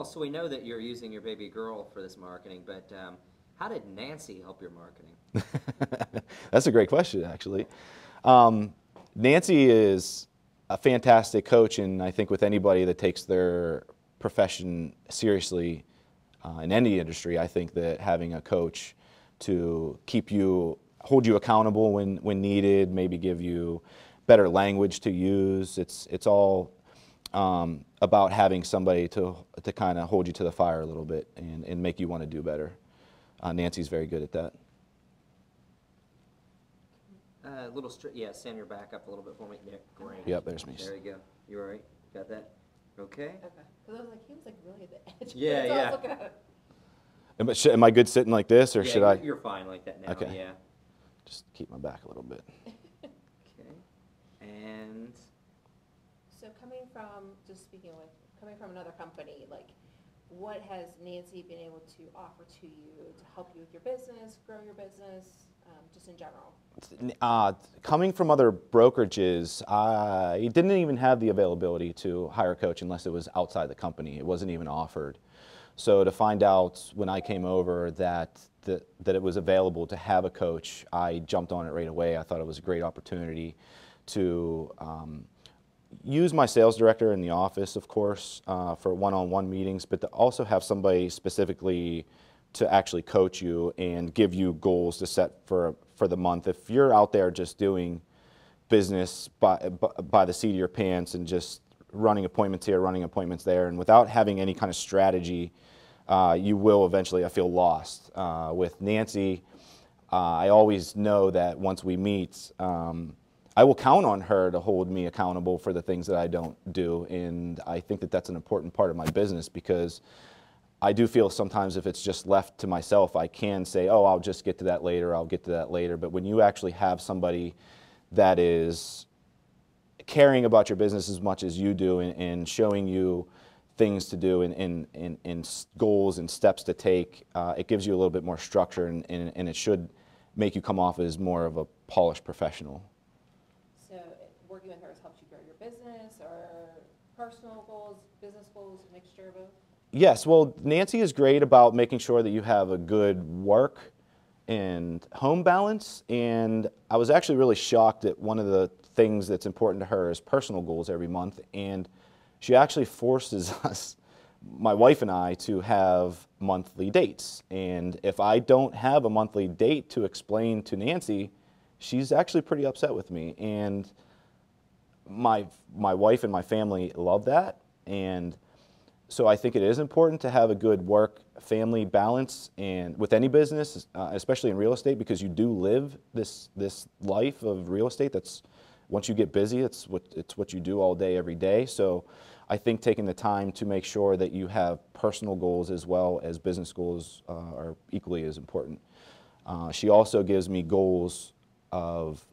So we know that you're using your baby girl for this marketing, but how did Nancy help your marketing? That's a great question, actually. Nancy is a fantastic coach, and I think with anybody that takes their profession seriously in any industry, I think that having a coach to hold you accountable when needed, maybe give you better language to use. It's all about having somebody to kind of hold you to the fire a little bit and make you want to do better. Nancy's very good at that. Little straight, yeah, stand your back up a little bit for me. Yeah, great. Yep, there's me. There you go. You all right? Got that? Okay. Okay. Because I was like, he was like really at the edge. Yeah, So I yeah. was looking at it. Am I good sitting like this, or Yeah, should I? You're fine like that now. Okay. Yeah. Just keep my back a little bit. Okay. And So coming from another company, like, what has Nancy been able to offer to you to help you with your business, grow your business, just in general? Coming from other brokerages, I didn't even have the availability to hire a coach unless it was outside the company. It wasn't even offered. So to find out when I came over that it was available to have a coach, I jumped on it right away. I thought it was a great opportunity to use my sales director in the office, of course, for one-on-one meetings, but to also have somebody specifically to actually coach you and give you goals to set for the month. If you're out there just doing business by the seat of your pants and just running appointments here, running appointments there, and without having any kind of strategy, you will eventually, I feel, lost. With Nancy, I always know that once we meet, I will count on her to hold me accountable for the things that I don't do, and I think that that's an important part of my business, because I do feel sometimes if it's just left to myself, I can say, oh, I'll just get to that later, I'll get to that later. But when you actually have somebody that is caring about your business as much as you do and showing you things to do and goals and steps to take, it gives you a little bit more structure, and it should make you come off as more of a polished professional. So working with her has helped you grow your business, or personal goals, business goals, a mixture of both? Yes, well, Nancy is great about making sure that you have a good work and home balance, and I was actually really shocked that one of the things that's important to her is personal goals every month, and she actually forces us, my wife and I, to have monthly dates. And if I don't have a monthly date to explain to Nancy, she's actually pretty upset with me. And my wife and my family love that, and so I think it is important to have a good work-family balance, and with any business, especially in real estate, because you do live this life of real estate. That's, once you get busy, it's what you do all day, every day. So I think taking the time to make sure that you have personal goals as well as business goals are equally as important. She also gives me goals of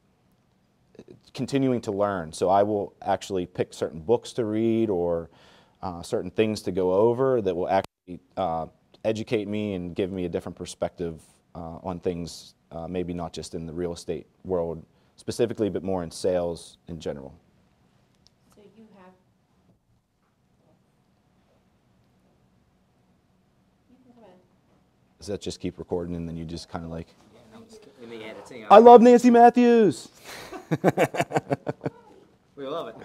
continuing to learn. So I will actually pick certain books to read, or certain things to go over that will actually educate me and give me a different perspective on things, maybe not just in the real estate world specifically, but more in sales in general. So you have, you can come in. Does that just keep recording and then you just kind of like, yeah, I'm just in the editing. I love Nancy Matthews! We love it.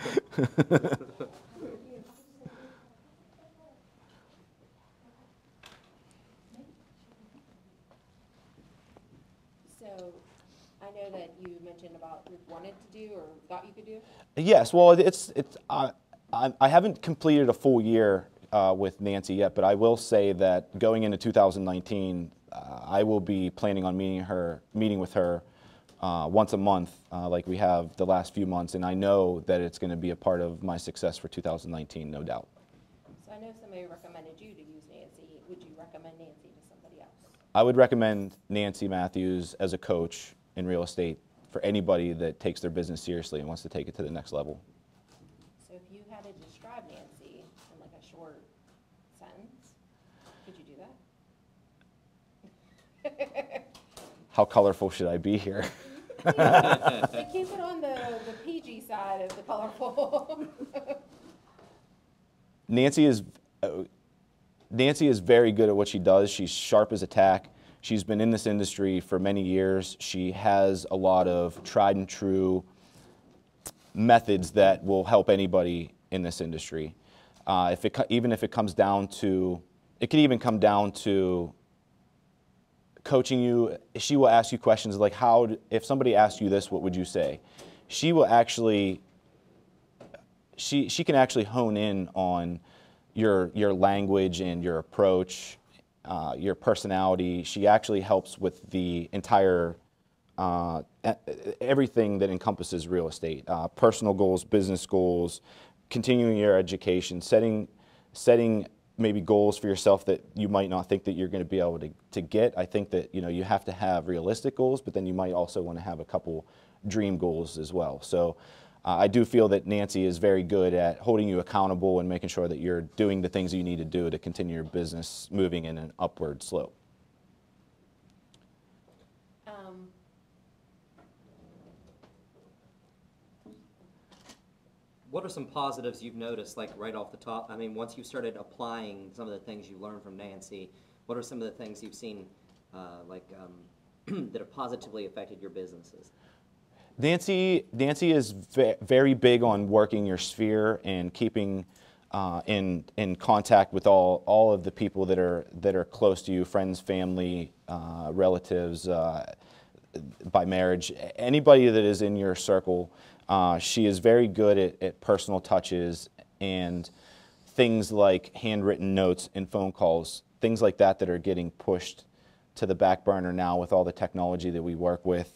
So I know that you mentioned about you wanted to do or thought you could do. Yes, well, I haven't completed a full year with Nancy yet, but I will say that going into 2019, I will be planning on meeting with her once a month, like we have the last few months, and I know that it's going to be a part of my success for 2019, no doubt. So I know somebody recommended you to use Nancy. Would you recommend Nancy to somebody else? I would recommend Nancy Matthews as a coach in real estate for anybody that takes their business seriously and wants to take it to the next level. So if you had to describe Nancy in like a short sentence, could you do that? How colorful should I be here? They keep it on the PG side of the colorful. Nancy is Nancy is very good at what she does. She's sharp as a tack. She's been in this industry for many years. She has a lot of tried and true methods that will help anybody in this industry. Even if it comes down to, it could even come down to coaching you. She will ask you questions like, if somebody asked you this, what would you say? She will actually, she can actually hone in on your language and your approach, your personality. She actually helps with the entire, everything that encompasses real estate, personal goals, business goals, continuing your education, setting maybe goals for yourself that you might not think that you're going to be able to get. I think that you have to have realistic goals, but then you might also want to have a couple dream goals as well. So I do feel that Nancy is very good at holding you accountable and making sure that you're doing the things you need to do to continue your business moving in an upward slope. What are some positives you've noticed, like right off the top? I mean, once you started applying some of the things you learned from Nancy, what are some of the things you've seen that have positively affected your businesses? Nancy is very big on working your sphere and keeping in contact with all of the people that are close to you, friends, family, relatives, by marriage, anybody that is in your circle. She is very good at personal touches and things like handwritten notes and phone calls, things like that that are getting pushed to the back burner now with all the technology that we work with.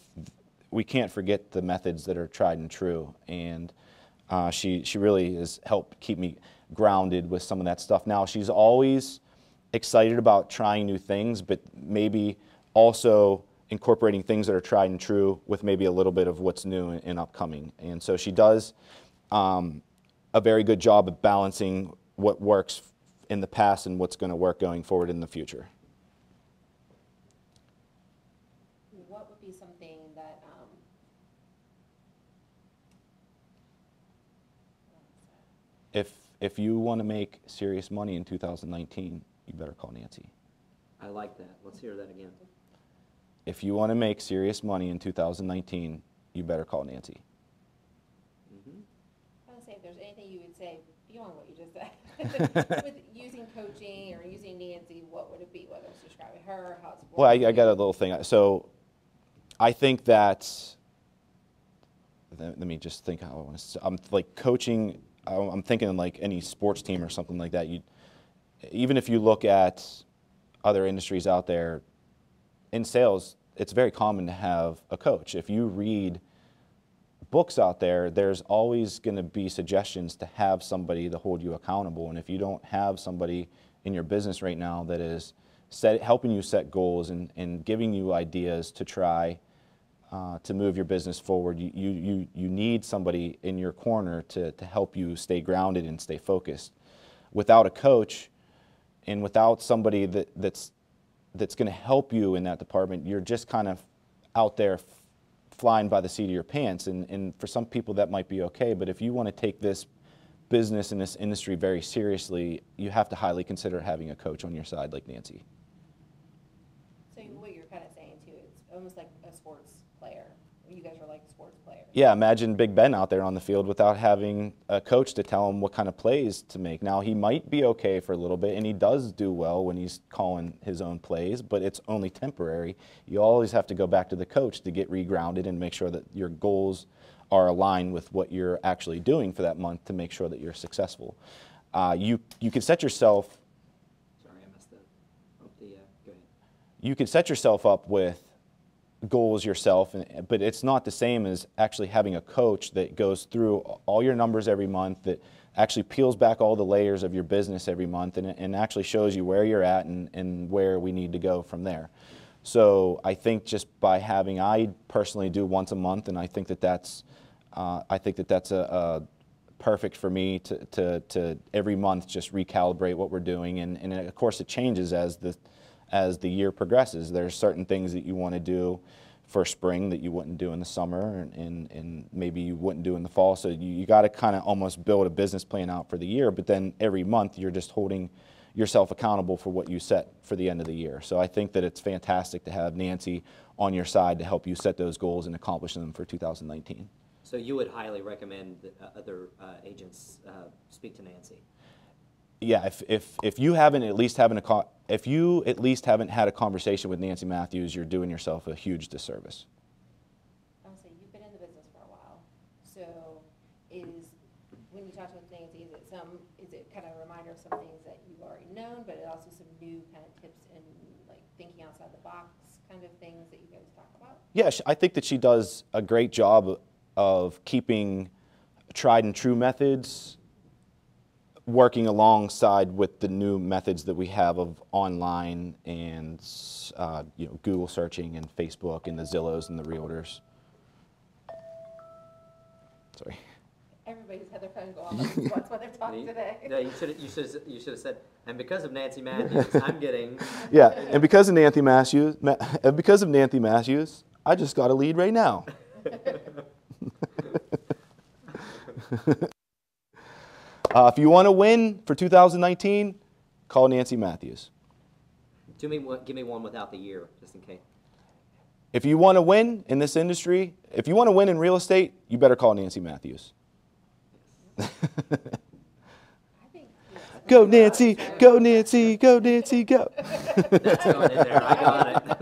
We can't forget the methods that are tried and true, and she really has helped keep me grounded with some of that stuff. Now, she's always excited about trying new things, but maybe also incorporating things that are tried and true with maybe a little bit of what's new and upcoming. And so she does a very good job of balancing what works in the past and what's going to work going forward in the future. What would be something that, If you want to make serious money in 2019, you better call Nancy. I like that. Let's hear that again. If you want to make serious money in 2019, you better call Nancy. I would say if there's anything you would say beyond what you just said, with using coaching or using Nancy, what would it be? Whether it's describing her, how it's Well, I got a little thing. So I think that, let me just think how I want to, I'm like coaching, I'm thinking like any sports team or something like that. Even if you look at other industries out there, in sales, it's very common to have a coach. If you read books out there, there's always going to be suggestions to have somebody to hold you accountable. And if you don't have somebody in your business right now that is helping you set goals and giving you ideas to try to move your business forward, you need somebody in your corner to help you stay grounded and stay focused. Without a coach and without somebody that's going to help you in that department, you're just kind of out there flying by the seat of your pants. And for some people that might be okay, but if you want to take this business and this industry very seriously, you have to highly consider having a coach on your side like Nancy. So what you're kind of saying too, it's almost like a sports player. You guys are like sports players. Yeah, imagine Big Ben out there on the field without having a coach to tell him what kind of plays to make. Now, he might be okay for a little bit, and he does do well when he's calling his own plays, but it's only temporary. You always have to go back to the coach to get regrounded and make sure that your goals are aligned with what you're actually doing for that month to make sure that you're successful. You can set yourself... Sorry, I missed that. Go ahead. You can set yourself up with goals yourself, but it's not the same as actually having a coach that goes through all your numbers every month, that actually peels back all the layers of your business every month and actually shows you where you're at and where we need to go from there. So I think just by having, I personally do once a month, and I think that that's a perfect for me to every month just recalibrate what we're doing, and of course it changes as the year progresses. There's certain things that you want to do for spring that you wouldn't do in the summer, and maybe you wouldn't do in the fall. So you got to kind of almost build a business plan out for the year, but then every month you're just holding yourself accountable for what you set for the end of the year. So I think that it's fantastic to have Nancy on your side to help you set those goals and accomplish them for 2019. So you would highly recommend that other agents speak to Nancy? Yeah, if you haven't at least having if you at least haven't had a conversation with Nancy Matthews, you're doing yourself a huge disservice. I'll say, you've been in the business for a while, so when you talk with Nancy, is it kind of a reminder of some things that you've already known, but also some new kind of tips and like thinking outside the box kind of things that you guys talk about? Yeah, I think that she does a great job of keeping tried and true methods working alongside with the new methods that we have of online and Google searching and Facebook and the Zillows and the Realtors. Sorry. Everybody's had their phone go off. That's why they're talking today. No, you should have said, and because of Nancy Matthews, I'm getting. Yeah, and because of Nancy Matthews, I just got a lead right now. If you want to win for 2019, call Nancy Matthews. Give me one without the year, just in case. If you want to win in this industry, if you want to win in real estate, you better call Nancy Matthews. I think, yes. Go Nancy, go Nancy, go Nancy, go. That's going in there. I got it.